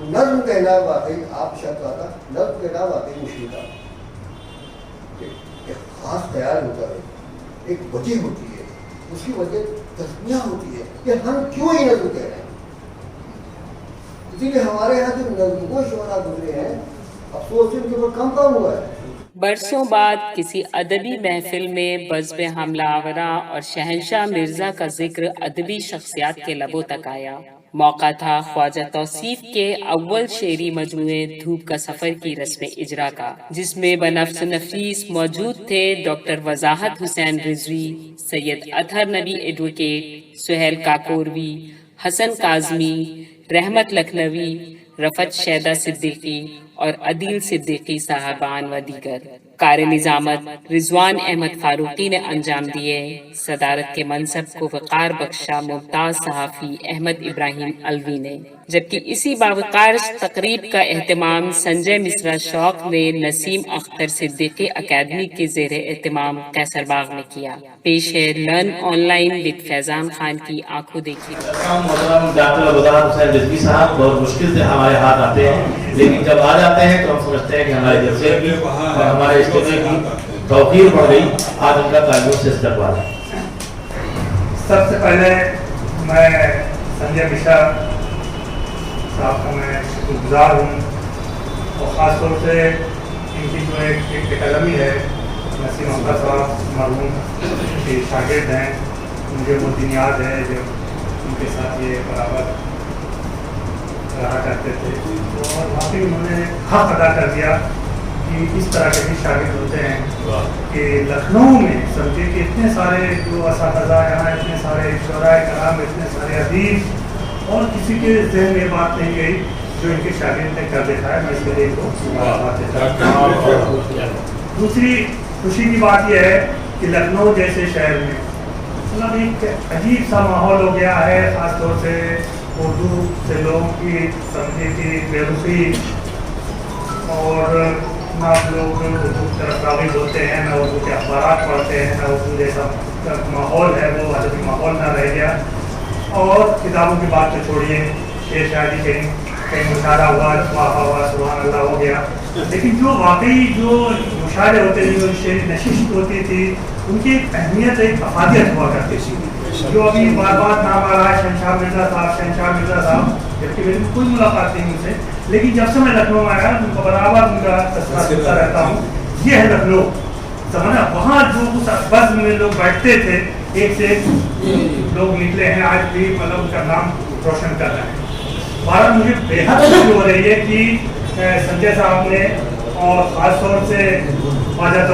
نظم کہنا واقعی آپ شاید کہا تھا نظم کہنا واقعی مشکل تھا. ایک خاص خیال ہوتا ہے, ایک وجہ ہوتی ہے, اس کی وجہ تسمیہ ہوتی ہے کہ ہم کیوں ہی نظم کہہ رہے ہیں. اسی لیے ہمارے یہاں جو نظم کو شعراء گزرے ہیں افسوس ان کے اوپر کم ہوا ہے. برسوں بعد کسی ادبی محفل میں بزم حملہ آورا اور شہنشاہ مرزا کا ذکر ادبی شخصیات کے لبوں تک آیا. موقع تھا خواجہ توصیف کے اول شعری مجموعے دھوپ کا سفر کی رسم اجرا کا، جس میں بنفس نفیس موجود تھے ڈاکٹر وضاحت حسین رضوی، سید اطہر نبی ایڈوکیٹ، سہیل کاکوروی، حسن کاظمی، رحمت لکھنوی، رفعت شیدہ صدیقی اور عدیل صدیقی صاحبان و دیگر. کار نظامت رضوان احمد فاروقی نے انجام دیے. صدارت کے منصب کو وقار بخشا ممتاز صحافی احمد ابراہیم الوی نے، جبکہ اسی باوقار تقریب کا اہتمام سنجے مصرا شوق نے نسیم اختر صدیقی اکیڈمی کے زیر اہتمام قیصر باغ میں کیا. پیش ہے لرن آن لائن وتھ فیضان خان کی آنکھوں دیکھی. محترم ڈاکٹر وضاحت حسین رضوی صاحب بہت مشکل سے ہمارے ہاتھ آتے ہیں، لیکن جب آ جاتے ہیں تو ہم سمجھتے ہیں کہ ہمارے جلسے کی اور ہمارے اجتماع کی توقیر بڑھ گئی. آج ان کا تعلق سے استقبال ہے. سب سے پہلے میں سنجے مشرا صاحب کا میں شکر گزار ہوں، اور خاص طور سے ان کی جو ایک قلمی ہے نسیم اختر صاحب مرحوم کے شاگرد ہیں. مجھے وہ دن یاد ہے جب ان کے ساتھ یہ برابر رہا کرتے تھے، اور واقعی انہوں نے حق ادا کر دیا کہ اس طرح کے بھی شاگرد ہوتے ہیں کہ لکھنؤ میں سمجھے کہ اتنے سارے جو اساتذہ یہاں، اتنے سارے شعراء کرام، اتنے سارے ادیب، اور کسی کے ذہن میں بات نہیں گئی جو ان کے شاگرد نے کر دکھایا. میں اس کے لیے دوسری خوشی کی بات یہ ہے کہ لکھنؤ جیسے شہر میں مطلب ایک عجیب سا ماحول ہو گیا ہے، خاص طور سے اردو سے لوگوں کی سمجھے کی بے رخی، اور نہ لوگ اردو کی طرف راغب ہوتے ہیں، نہ اردو کے اخبارات پڑھتے ہیں، نہ اردو جیسا ماحول ہے وہ ادبی ماحول نہ رہ گیا. اور کتابوں کی بات تو چھوڑیے، شعر شاعری کہیں مشاعرہ ہوا، واہ واہ سبحان اللہ ہو گیا، لیکن جو واقعی جو مشاعرے ہوتے تھے، جو شعری نشست ہوتی تھی، ان کی ایک اہمیت، ایک افادیت ہوا کرتی تھی. جو ابھی بار بار نام آ رہا ہے شہنشاہ مرزا صاحب، شہنشاہ مرزا صاحب، جبکہ میری کوئی ملاقات نہیں ان سے، لیکن جب سے میں لکھنؤ میں آیا ان کو برابر ان کا تذکرہ سنتا رہتا ہوں. یہ ہے لکھنؤ، سمجھا. وہاں جو اس بزم میں لوگ بیٹھتے تھے، ایک سے ایک لوگ نکلے ہیں، آج بھی مطلب ان کا نام روشن کر رہے ہیں. بہرحال مجھے بے حد خوشی ہو رہی ہے کہ سنجے صاحب نے، اور خاص طور سے خواجہ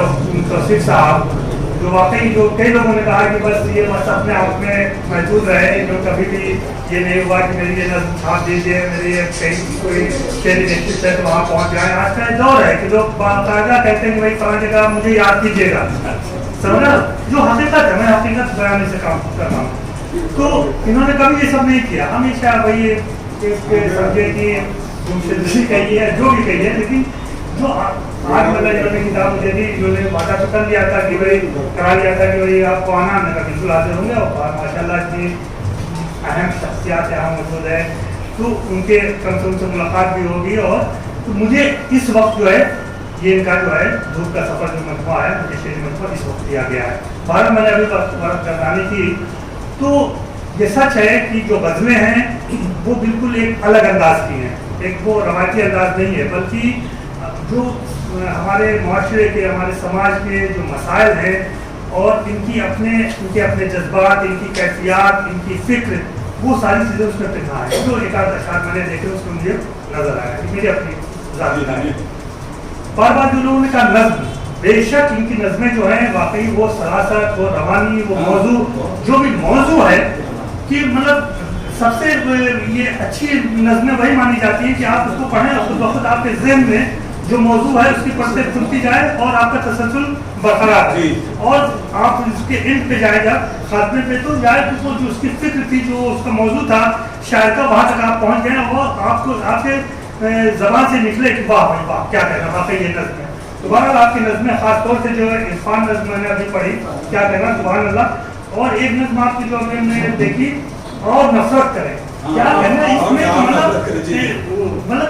توصیف صاحب، جو واقعی جو کئی لوگوں نے کہا کہ بس یہ بس اپنے آپ میں محدود رہے، جو کبھی بھی یہ نہیں ہوا کہ میری یہ نظم چھاپ دیجیے، میری یہ کہیں کوئی شعری نشست ہے تو وہاں پہنچ جائیں. آج کا دور ہے کہ لوگ باقاعدہ کہتے ہیں کہ بھائی فلاں جگہ مجھے یاد کیجیے گا، سمجھا. جو حقیقت ہے، میں حقیقت بیان سے کام کر رہا ہوں. تو انہوں نے کبھی یہ سب نہیں کیا. ہمیشہ بھائی سمجھے کہ رشی کہیے، جو بھی کہیے، لیکن جو آج مطلب انہوں نے کتاب مجھے دی، انہوں نے وعدہ تو کر دیا تھا کہ بھائی کرا لیا تھا کہ بھائی آپ کو آنا، میں کہا بالکل حاضر ہوں گے. اور ماشاء اللہ اتنی اہم شخصیات یہاں موجود ہے تو ان کے کم سے کم سے ملاقات بھی ہوگی. اور تو مجھے اس وقت جو ہے یہ ان کا جو ہے دھوپ کا سفر جو مجموعہ ہے، مجھے شعری مجموعہ اس وقت دیا گیا ہے. بہرحال میں نے ابھی وقت گردانی کی تو یہ سچ ہے کہ جو بزمیں ہیں وہ بالکل ایک الگ انداز کی ہیں. ایک وہ روایتی انداز نہیں ہے، بلکہ جو ہمارے معاشرے کے، ہمارے سماج کے جو مسائل ہیں، اور ان کے اپنے جذبات، ان کی کیفیات، ان کی فکر، وہ ساری چیزیں اس میں پنہا ہے. جو ایک آدھ اشعار میں نے دیکھے اس میں مجھے نظر آیا، میری اپنی ذاتی رائے ہے. بار بار جو لوگوں نے کہا نظم، بے شک ان کی نظمیں جو ہیں واقعی وہ سراست، وہ روانی، وہ موضوع، جو بھی موضوع ہے کہ مطلب سب سے یہ اچھی نظمیں وہی مانی جاتی ہیں کہ آپ اس کو پڑھیں اور خود بخود آپ کے ذہن میں جو موضوع ہے اس کی پرتیں کھلتی جائے اور آپ کا تسلسل برقرار ہے، اور آپ اس کے اینڈ پہ جائے، جب خاتمے پہ تو جائے تو جو اس کی فکر تھی، جو اس کا موضوع تھا شاعر کا، وہاں تک آپ پہنچ گئے اور آپ کو آپ کے زبان سے نکلے کہ واہ بھائی واہ کیا کہنا، واقعی یہ نظم ہے. تو بہرحال آپ کی نظمیں، خاص طور سے جو عرفان نظم میں نے ابھی پڑھی، کیا کہنا سبحان اللہ. اور ایک نظم آپ کی جو ابھی ہم نے دیکھی، اور نفرت کریں، کیا کہنا اس میں، مطلب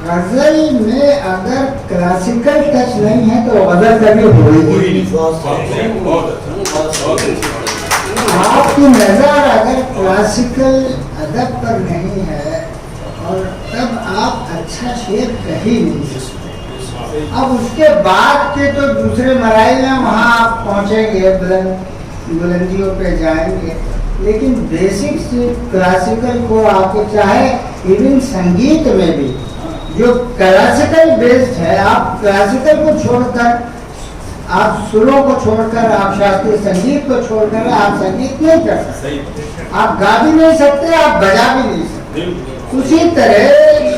غزل میں اگر کلاسیکل ٹچ نہیں ہے تو غزل کبھی ہوئی نہیں. آپ کی نظر اگر کلاسیکل ادب پر نہیں ہے اور تب آپ اچھا شعر کہہ ہی نہیں سکتے. اب اس کے بعد کے تو دوسرے مراحل ہیں, وہاں آپ پہنچیں گے, بلندیوں پہ جائیں گے, لیکن بیسک کلاسیکل کو آپ چاہے ایون سنگیت میں بھی جو کلاسیکل بیسڈ ہے, آپ کلاسیکل کو چھوڑ کر, آپ سروں کو چھوڑ کر, آپ شاستریہ سنگیت کو چھوڑ کر آپ سنگیت نہیں کر سکتے. آپ گا بھی نہیں سکتے, آپ بجا بھی نہیں سکتے. اسی طرح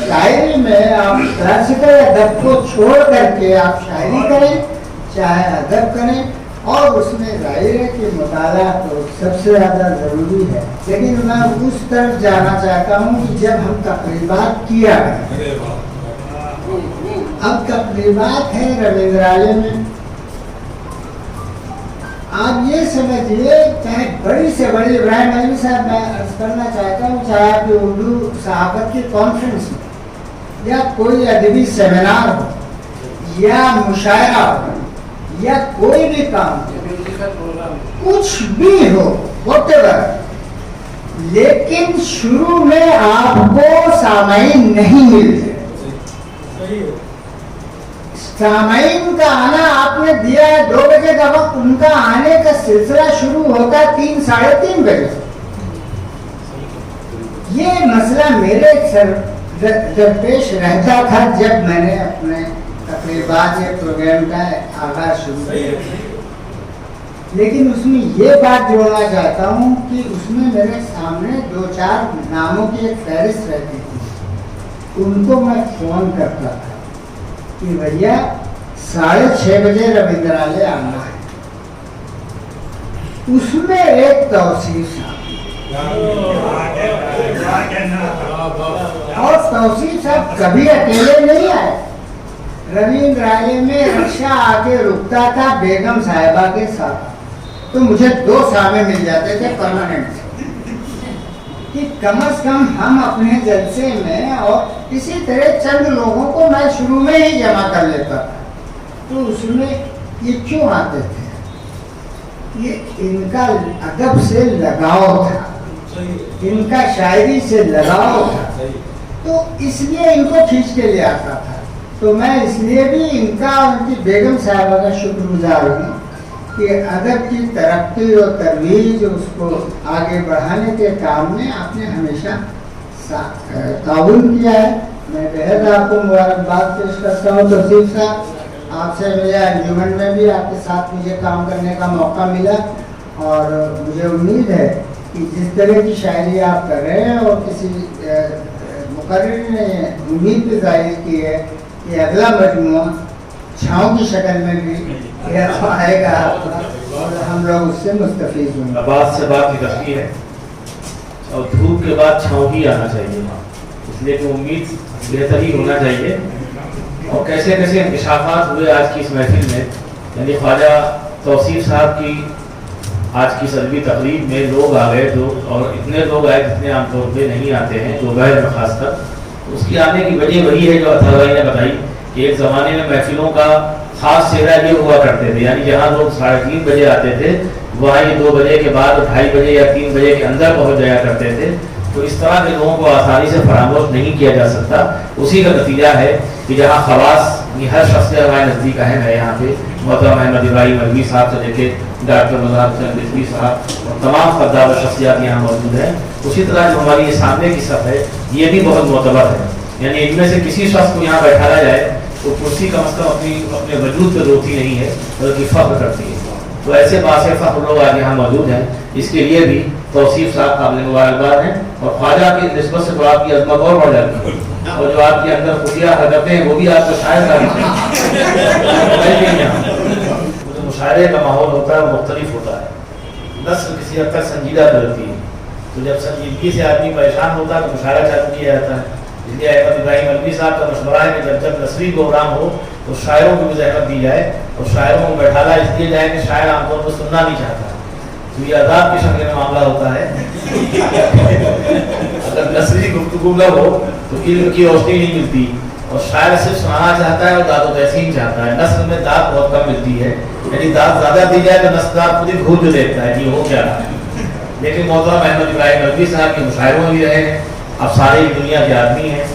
شاعری میں آپ کلاسیکل ادب کو چھوڑ کر کے آپ شاعری کریں, چاہے ادب کریں, اور اس میں ظاہر ہے کہ مطالعہ تو سب سے زیادہ ضروری ہے. لیکن میں اس طرف جانا چاہتا ہوں کہ جب ہم تقریبات کیا کریں, اب تقریبات ہے ربیندرالے میں, آپ یہ سمجھیے چاہے بڑی سے بڑی, ابراہیم علوی صاحب میں عرض کرنا چاہتا ہوں, چاہے آپ کی اردو صحافت کی کانفرنس میں یا کوئی ادبی سیمینار ہو یا مشاعرہ ہو یا کوئی بھی کام کچھ بھی ہو whatever, لیکن شروع میں آپ کو سامعین نہیں ملتے. سامعین کا آنا آپ نے دیا ہے 2 بجے کا وقت, ان کا آنے کا سلسلہ شروع ہوتا ہے 3 ساڑھے 3 بجے. یہ مسئلہ میرے سر درپیش رہتا تھا جب میں نے اپنے تقریبات یا پروگرام کا آغاز شروع کیا, لیکن اس میں یہ بات جوڑنا چاہتا ہوں کہ اس میں میرے سامنے 2-4 ناموں کی ایک فہرست رہتی تھی. ان کو میں فون کرتا تھا کہ بھیا 6:30 بجے ربیندرالے آنا ہے. اس میں ایک توصیف صاحب, اور توصیف صاحب کبھی اکیلے نہیں آئے. ربیندرالے میں رکشا آ کے رکتا تھا بیگم صاحبہ کے ساتھ, تو مجھے 2 سامنے مل جاتے تھے پرماننٹ کہ کم از کم ہم اپنے جلسے میں, اور اسی طرح چند لوگوں کو میں شروع میں ہی جمع کر لیتا تھا. تو اس میں یہ کیوں آتے تھے, یہ ان کا ادب سے لگاؤ تھا, ان کا شاعری سے لگاؤ تھا, تو اس لیے ان کو کھینچ کے لے آتا تھا. تو میں اس لیے بھی ان کا, ان کی بیگم صاحبہ کا شکر گزار ہوں کہ ادب کی ترقی اور ترویج, اس کو آگے بڑھانے کے کام میں آپ نے ہمیشہ تعاون کیا ہے. میں بہت آپ کو مبارکباد پیش کرتا ہوں. توصیف صاحب, آپ سے مجھے انجمن میں بھی آپ کے ساتھ مجھے کام کرنے کا موقع ملا, اور مجھے امید ہے کہ جس طرح کی شاعری آپ کر رہے ہیں, اور کسی مقرر نے امید بھی ظاہر کی ہے کہ اگلا مجموعہ چھاؤں کی شکل میں بھی آئے گا, اور ہم لوگ اس سے مستفید ہوں گے. بات سے بات نکلتی ہے, اور دھوپ کے بعد چھاؤں ہی آنا چاہیے, اس لیے کہ امید بہتر ہی ہونا چاہیے. اور کیسے کیسے انکشافات ہوئے آج کی اس محفل میں. یعنی خواجہ توصیف صاحب کی آج کی ادبی تقریب میں لوگ آ گئے, جو اور اتنے لوگ آئے جتنے عام طور پہ نہیں آتے ہیں, دوپہر میں خاص کر. اس کی آنے کی وجہ وہی ہے جو اطہر بھائی نے بتائی کہ ایک زمانے میں محفلوں کا خاص چہرہ یہ ہوا کرتے تھے, یعنی جہاں لوگ 3:30 بجے آتے تھے وہاں یہ 2 بجے کے بعد 2:30 بجے یا 3 بجے کے اندر پہنچ جایا کرتے تھے. تو اس طرح کے لوگوں کو آسانی سے فراموش نہیں کیا جا سکتا. اسی کا نتیجہ ہے کہ جہاں خواص ہر شخص ہمارے نزدیک اہم ہے, یہاں پہ محترم احمد ابراہیم علوی صاحب سے لے کے ڈاکٹر مظہر حسین رضوی صاحب اور تمام قدار و شخصیات یہاں موجود ہیں. اسی طرح جو ہماری یہ سامنے کی صف ہے یہ بھی بہت معتبر ہے. یعنی ان میں سے کسی شخص کو یہاں بیٹھایا جائے تو کرسی کم از کم اپنے وجود پہ روتی نہیں ہے بلکہ فخر کرتی ہے. تو ایسے باعث فخر لوگ آج یہاں موجود ہیں, اس کے لیے بھی توصیف صاحب قابل مبارکباد ہیں. اور خواجہ کی نسبت سے تو آپ کی عظمت اور بڑھ جاتی ہے, اور جو آپ کے اندر خفیہ حرکتیں ہیں وہ بھی آپ کو شاید مشاعرے کا ماحول ہوتا ہے وہ مختلف ہوتا ہے. نسل کسی حد تک سنجیدہ کرتی ہے, تو جب سنجیدگی سے آدمی پریشان ہوتا ہے تو مشاعرہ چالو کیا جاتا ہے. اس لیے احمد ابراہیم علوی صاحب کا مشورہ ہے کہ جب نثری پروگرام ہو تو شاعروں کو بھی زحمت دی جائے, اور شاعروں کو بیٹھانا اس لیے جائے کہ شاعر عام طور پر سننا نہیں چاہتا, تو یہ عذاب کی شکل میں معاملہ ہوتا ہے. اگر نثری گفتگو نہ ہو تو علم کی روشنی نہیں ملتی, اور شاعر صرف سنانا چاہتا ہے اور داد و تحسین چاہتا ہے. نثر میں داد بہت کم ملتی ہے, یعنی داد زیادہ دی جائے تو نثردار خود ہی بھول جو دیکھتا ہے کہ ہو کیا رہا ہے. لیکن محترم احمد ابراہیم نقوی صاحب کے مشاعروں میں بھی رہے ہیں, اب ساری دنیا کے آدمی ہیں.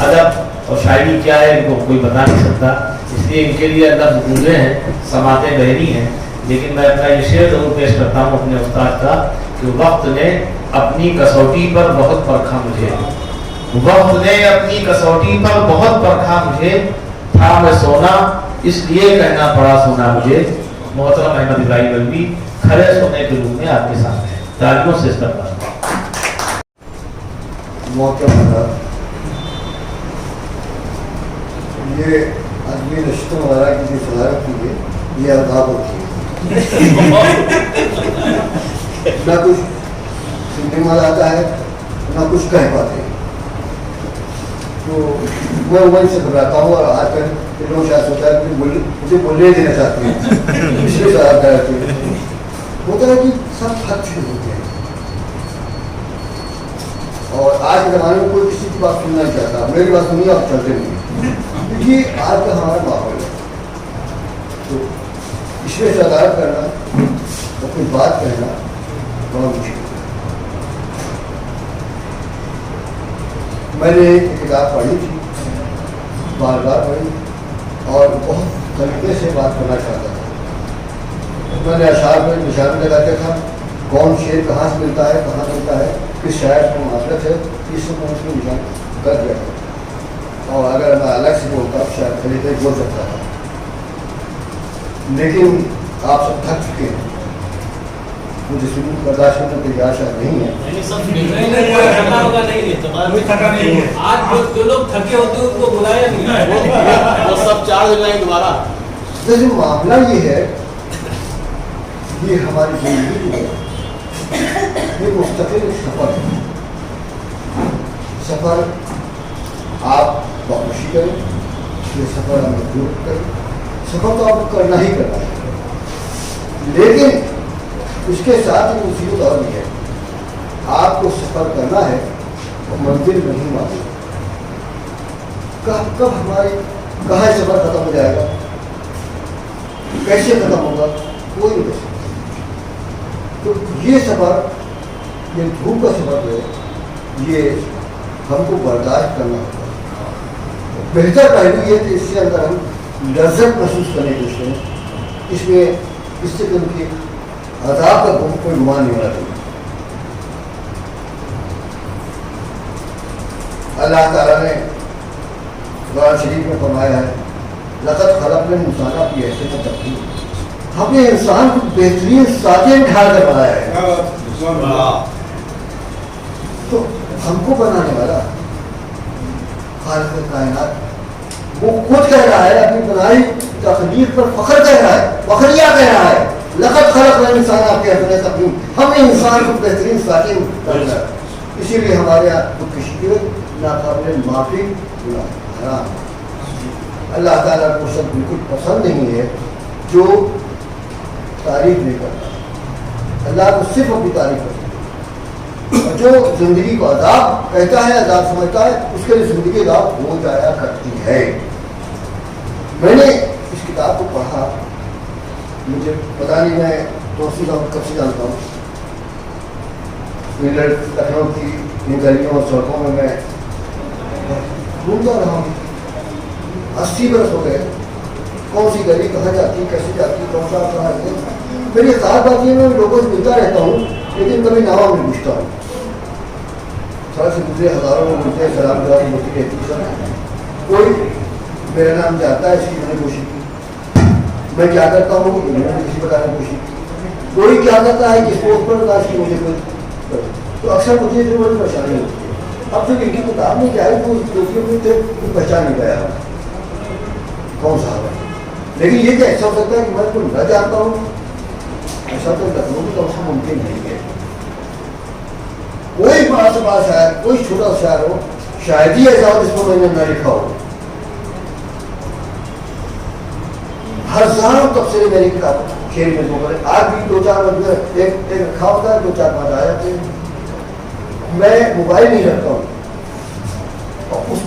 ادب اور شاعری کیا ہے ان کو کوئی بتا نہیں سکتا, اس لیے ان کے لیے لفظ گونجے ہیں, سماعتیں بہری ہیں. لیکن میں اپنا یہ شعر ضرور پیش کرتا ہوں اپنے استاد کا کہ وقت نے اپنی کسوٹی پر بہت پرکھا مجھے, وقت نے اپنی کسوٹی پر بہت پرکھا مجھے, تھا میں سونا اس لیے کہنا پڑا سونا مجھے. محترم احمد ابراہیم نقوی کھڑے سونے کے روپ میں آپ کے سامنے ہیں, تالیوں سے استقبال. محترم حضرات, یہ ادبی نشستوں وغیرہ کی جو صدارت کی ہے یہ آداب ہوتی ہے. نہ کچھ سننے میں آتا ہے نہ کچھ کہہ پاتے ہیں, تو میں وہیں سے گھبراتا ہوں. اور آج کل لوگ شاید سوچا ہے کہ مجھے بولنے دینا چاہتے ہیں, اس لیے سوال کرتے ہیں. ہوتا ہے کہ سب حد سے ہوتے ہیں, اور آج کے زمانے میں کوئی کسی کی بات سننا نہیں چاہتا. میری بات سنیے آپ چلتے نہیں, کیونکہ آج کا ہمارا ماحول ہے. تو اس میں صدارت کرنا اور کوئی بات کہنا بہت مشکل ہے. میں نے ایک کتاب پڑھی تھی, بار بار پڑھی, اور بہت طریقے سے بات کرنا چاہتا تھا. میں نے اشعار میں نشان لگاتا تھا کون شعر کہاں سے ملتا ہے, کہاں ملتا ہے, کس شاعر کو معذرت ہے, اس سے میں اس کو نشان کر دیا تھا. اور اگر میں الگ سے بولتا شاید خریدے بول سکتا تھا. لیکن آپ سب تھک چکے ہیں, مجھے سنوں برداشت کرنے کی تیار شاید نہیں ہے. آج جو لوگ تھکے ہوتے ہیں ان کو بلایا نہیں, وہ سب چارج لائیں دوبارہ. جیسے معاملہ یہ ہے, یہ ہماری زندگی ہے, یہ مستقل سفر ہے. سفر آپ بخوشی کریں, یہ سفر ہمیں دور کریں. سفر تو آپ کو کرنا ہی کرنا ہے, لیکن اس کے ساتھ ایک مصیبت اور بھی ہے. آپ کو سفر کرنا ہے اور منزل نہیں معلوم. کب ہماری کہاں سفر ختم ہو جائے گا, کیسے ختم ہوگا, کوئی نہیں کر سکتا. تو یہ سفر, یہ دھوپ کا سفر جو ہے, یہ ہم کو برداشت کرنا ہوگا. بہتر پہلو یہ کہ اس کے اندر ہم لذت محسوس کرنے کی کوشش کریں. اس میں اس سے ان کی عذاب کا کوئی گمان نہیں ہونا چاہیے. اللہ تعالیٰ نے قرآن شریف میں فرمایا ہے لقد خلقنا الانسان فی احسن تقویم. ہم نے انسان کو بہترین سانچے میں ڈھال کر بنایا ہے. تو ہم کو بنانے والا خالق کائنات وہ خود کہہ رہا ہے, اپنی بنائی تخلیق پر فخر کہہ رہا ہے, فخریہ کہہ رہا ہے. لقد خلقنا الانسان فی احسن تقویم. ہم نے انسان کو بہترین سانچے میں ڈالا ہے. اسی لیے ہمارے یہاں خودکشی ناقابل معافی گناہ حرام. اللہ تعالیٰ کو سب بالکل پسند نہیں ہے جو تعریف نہیں کرتا. اللہ کو صرف اپنی تعریف کرتا ہے, اور جو زندگی کو عذاب کہتا ہے, عذاب سمجھتا ہے, اس کے لیے زندگی عذاب ہو جایا کرتی ہے. میں نے اس کتاب کو پڑھا, مجھے پتا نہیں میں دوسری کب سے جانتا ہوں. لکھنؤ کی ان گلیوں اور سڑکوں میں ڈھونڈتا رہا ہوں. 80 برس ہو گئے. کون سی گلی کہاں جاتی, کیسے جاتی, کون سا کہاں ہے. میری خاص بات یہ میں لوگوں سے ملتا رہتا ہوں, لیکن کبھی نام نہیں پوچھتا ہوں. سڑک سے دوسرے ہزاروں میں ملتے ہیں, سلام دعا ہوتی رہتی ہے. کوئی میرا نام جانتا ہے, اس کی میں نے کوشش کی. میں کیا کرتا ہوں میں نے کسی بتانے کی کوشش کی. کوئی کیا کرتا ہے جس کو اس پر بتا کہ مجھے کوئی, تو اکثر مجھے جو بڑی پریشانی ہوتی ہے. اب جب ان کی کتاب میں کیا ہے تو دوسرے میں تھے پہچان نہیں پایا کون سا ہے. لیکن یہ کہ ایسا ہو سکتا ہے کہ میں کو نہ جانتا ہوں, ایسا تو لکھنؤ میں کم سے کم ممکن نہیں ہے. کوئی بڑا سے بڑا شاعر, کوئی چھوٹا شاعر ہو, شاید ہی ایسا ہو جس کو میں نے نہ لکھا ہو. ہزاروں تبصرے میری کتاب کھیل میں جو کرے, آج بھی 2-4 بندے ایک رکھا ہوتا ہے, 2-4 آ جاتے ہیں. میں موبائل نہیں رکھتا ہوں, اور اس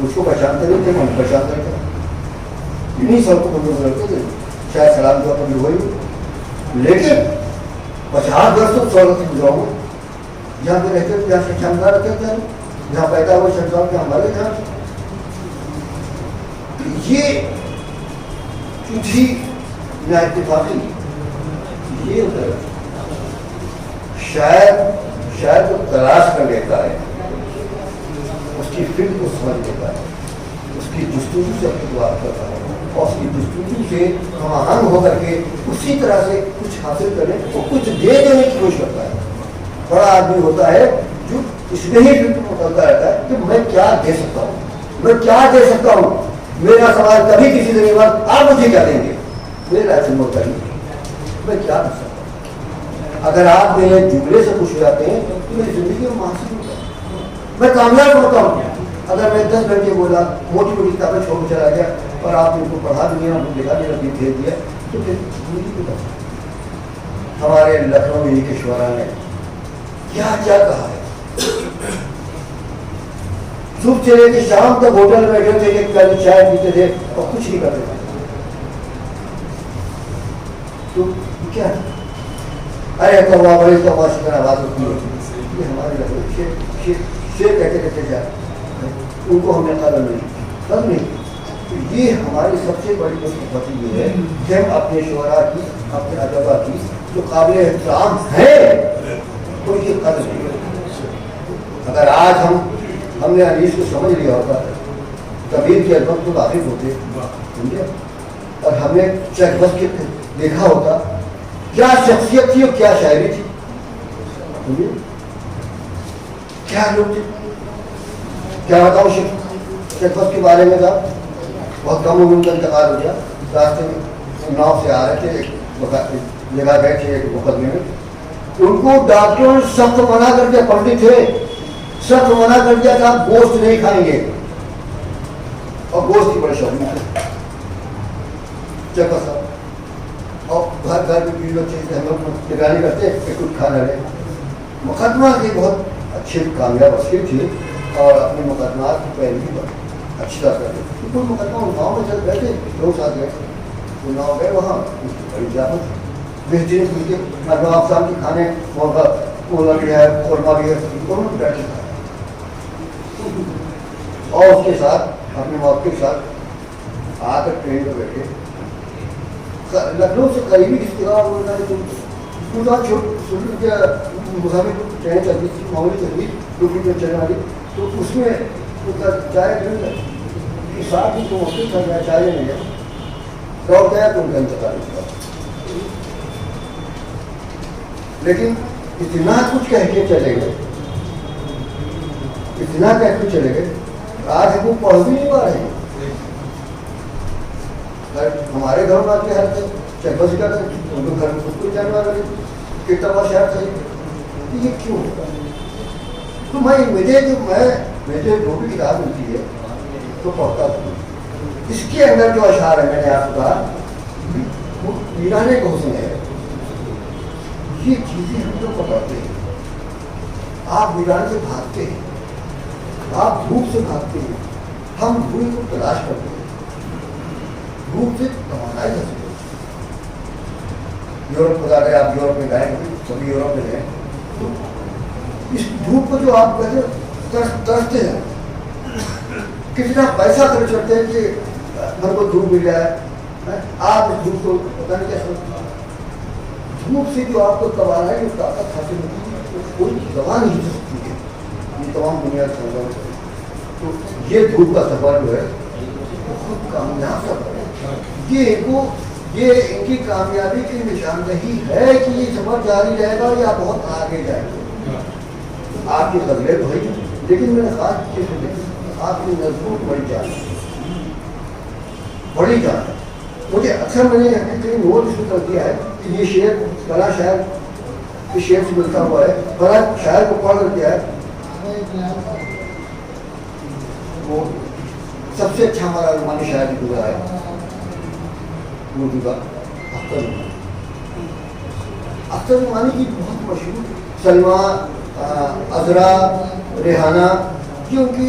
مجھ کو پہچانتے نہیں تھے، ہم پہچانتے تھے، انہیں سڑکوں پر گزرتے تھے، شاید سلام دعا پر بھی ہوئی، لیکن 50 برس تو سڑک سے گزرا ہوں جہاں پہ رہتے تھے، جہاں سے شمدار رہتے تھے، جہاں پیدا ہوئے شمدار کے ہمارے تھا. یہ تھی نا اتفاقی، یہ شاید وہ تلاش کر لیتا ہے، اس کی فکر کو سمجھ لیتا ہے، اس کی جستجو سے اپنی بات کرتا ہے، اور اس کی جستجو سے ہم آہنگ ہو کر کے اسی طرح سے کچھ حاصل کرنے اور کچھ دے دینے کی کوشش کرتا ہے. بڑا آدمی ہوتا ہے جو اس میں ہی فکر کرتا رہتا ہے کہ میں کیا دے سکتا ہوں، میں کیا دے سکتا ہوں، میرا سوال کبھی کسی سے نہیں ہوا آپ مجھے کیا دیں گے، میرا ایسے ہوتا نہیں، میں کیا کر سکتا ہوں. اگر آپ میرے جملے سے خوش ہو جاتے ہیں تو میری زندگی میں حاصل ہوتا ہے، میں کامیاب ہوتا ہوں. اگر میں 10 گھنٹے بولا، موٹی موٹی کتابیں چھوڑ کے چلا گیا اور آپ ان کو پڑھا بھی دیا، لکھا دیا، بھیج دیا، تو پھر زندگی کو بتا. ہمارے لکھنؤ میں کے شعراء نے کیا کیا کہا ہے. صبح سے لے کے شام تک ہوٹل میں بیٹھے تھے، ایک کل چائے پیتے تھے اور کچھ نہیں کرتے تھے. تو کیا ارے کوا بڑے کوا شکر آواز ہوتی ہے، یہ ہمارے شیر کہتے کہتے جا ان کو ہم نے قدر نہیں. یہ ہماری سب سے بڑی خوشی یہ ہے کہ ہم اپنے شعراء کی، اپنے ادبا کی جو قابل احترام ہے ان کی قدر نہیں. اگر آج ہم نے انیس کو سمجھ لیا ہوتا، کبیر کے البم کو واقف ہوتے سمجھے، اور ہم نے چیک بس کے دیکھا ہوتا کیا شخصیت تھی اور کیا شاعری تھی، سمجھے کیا لوگ تھے. کیا بتاؤں چیک بس کے بارے میں تھا، بہت کم عمر کا انتقال ہو گیا. راستے میں ناؤ سے آ رہے تھے، جگہ گئے تھے ایک مقدمے میں، ان کو ڈاکٹروں نے سخت منع کر دیا، پنڈت تھے سخت منع کر دیا تھا گوشت نہیں کھائیں گے، اور گوشت کی بڑے شوقین تھے چکا صاحب. اور گھر گھر میں بھی بچے ہم لوگ نگرانی کرتے کہ کچھ کھانا رہے. مقدمہ کی بہت اچھی کامیاب اصلی تھی اور اپنے مقدمات کی پیروی پر اچھی طرح کرتے. کوئی مقدمہ گاؤں میں چل گئے تھے، لوگ ساتھ گئے تھے، وہ گاؤں گئے، وہاں بڑی جامت بہترین ان کے مرغا اقسام کے کھانے، کولا بھی ہے، قورمہ بھی ہے، دونوں بیٹھے کھائے اور اس کے ساتھ اپنے موقع کے ساتھ آ کر ٹرین پہ بیٹھے. لکھنؤ سے قریبی رشتےدار مسافر ٹرین چلتی تھی، معمولی چلتی 2 کلو چلنے والی، تو اس میں چائے ساتھ ہی تو موقع تھا چائے نہیں ہے، دوڑ گیا تو ان کا انتقال ہوا. لیکن اتنا کچھ کہہ کے چلے گئے، اتنا کہہ کے چلے گئے، آج ہم پڑھ بھی نہیں پا رہے ہیں. ہمارے گھر میں آتے ہر چکبس کرتے ان کو گھر میں خود کو جانے والے کتنا بڑا شہر چاہیے. یہ کیوں ہوتا ہے؟ تو مجھے جو بھی کتاب ملتی ہے تو پڑھتا ہوں. اس کے اندر جو اشعار ہے میں نے آپ کو کہا وہ ویرانے کا حسن ہے. یہ چیزیں ہم لوگ پکڑتے ہیں. آپ ویرانے سے بھاگتے ہیں، آپ دھوپ سے بھاگتے ہیں، ہم دھوئیں کو تلاش کرتے ہیں، دھوپ سے تمنا جا سکتے. یورپ بتا رہے آپ یورپ میں گئے، سبھی یورپ میں گئے، تو اس دھوپ کو جو آپ کہتے ترستے ہیں، کتنا پیسہ خرچ کرتے ہیں کہ ہم کو دھوپ مل جائے. آپ اس دھوپ کو پتہ نہیں کیا سمجھتے. دھوپ سے جو آپ کو توانائی اور طاقت حاصل ہوتی ہے وہ کوئی زبان نہیں دے سکتی ہے. یہ تمام دنیا سے تو یہ دھوپ کا سفر جو ہے خود کامیاب سفر ہے. یہ ان کی کامیابی کی نشاندہی ہے کہ یہ سفر جاری رہے گا یا بہت آگے جائے گا. آپ کی غزلیں بھائی، لیکن میں نے خاص چیز آپ کی نظموں بڑی جان ہے. مجھے اکثر میں نے کہیں نوٹ اس میں کر دیا ہے کہ یہ شعر بڑا شاعر اس شعر سے ملتا ہوا ہے، بڑا شاعر کو پڑھ کر کیا ہے وہ سب سے اچھا ہمارا رومانی شاعر گزرا ہے اردو کا اختر رومانی کی بہت مشہور سلمیٰ، عذرا، ریحانہ، جو ان کی